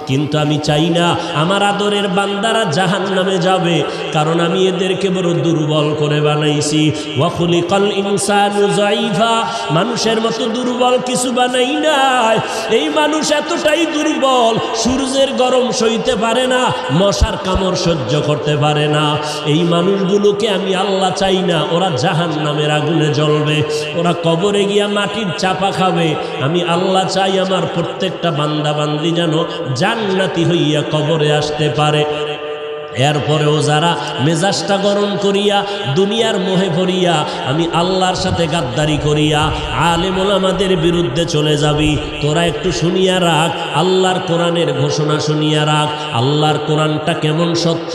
কিন্তু আমি চাই না আমার আদরের বান্দারা জাহান্নামে যাবে, কারণ আমি এদেরকে বড় দুর্বল করে বানাইছি। ওয়া খুলিকাল ইনসানু যায়ীফা, মানুষের মতো দুর্বল কিছু বানাই নাই। এই মানুষ এতটাই দুর্বল, সূর্যের গরম সইতে পারে না, মশার কামড় সহ্য করতে পারে না। এই মানুষগুলোকে আমি আল্লাহ চাই না ওরা জাহান্নামের আগুনে জ্বলবে, ওরা কবরে গিয়া মাটির চাপা খাবে। আমি আল্লাহ চাই আমার প্রত্যেকটা বান্দা বান্দি যেন জান্নাতি হইয়া কবরে আসতে পারে। এরপরেও যারা মেজাজটা গরম করিয়া দুনিয়ার মোহে পড়িয়া আমি আল্লাহর সাথে গাদ্দারি করিয়া আলেম ওলামাদের বিরুদ্ধে চলে যাবি, তোরা একটু শুনিয়া রাখ, আল্লাহর কোরআনের ঘোষণা শুনিয়া রাখ। আল্লাহর কোরআনটা কেমন সত্য,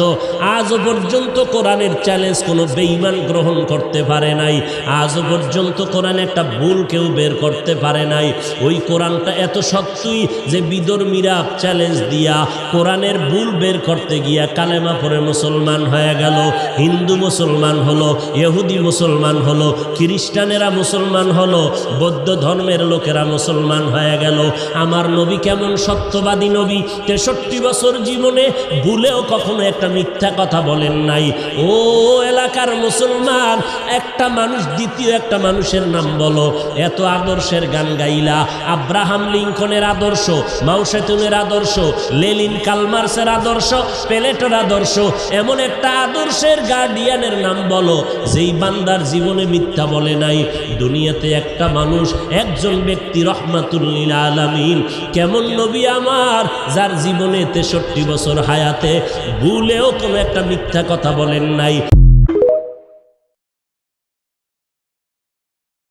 আজও পর্যন্ত কোরআনের চ্যালেঞ্জ কোনো বেঈমান গ্রহণ করতে পারে নাই। আজও পর্যন্ত কোরআনে একটা ভুল কেউ বের করতে পারে নাই। ওই কোরআনটা এত সত্যই যে বিধর্মীরা চ্যালেঞ্জ দিয়া কোরআনের ভুল বের করতে গিয়া কালেমা পরে মুসলমান হয়ে গেল, হিন্দু মুসলমান হলো, ইহুদি মুসলমান হলো, খ্রিস্টানেরা মুসলমান হলো, বৌদ্ধ ধর্মের লোকেরা মুসলমান হয়ে গেল। আমার নবী কেমন সত্যবাদী নবী, 63 বছর জীবনে ভুলেও কখনো একটা মিথ্যা কথা বলেন নাই। ও এলাকার মুসলমান, একটা মানুষ দ্বিতীয় একটা মানুষের নাম বলো। এত আদর্শের গান গাইলা, আব্রাহাম লিঙ্কনের আদর্শ, মাও সেতুনের আদর্শ, লেনিন কালমার্সের আদর্শ, প্লেটোর আদর্শ, এমন একটা আদর্শের গার্ডিয়ানের নাম বলো যেই বান্দার জীবনে মিথ্যা বলে নাই। দুনিয়াতে একটা মানুষ, একজন ব্যক্তি রহমাতুল লিল আলামিন, কেমন নবী আমার যার জীবনে 63 বছর হায়াতে ভুলেও কোনো একটা মিথ্যা কথা বলেন নাই।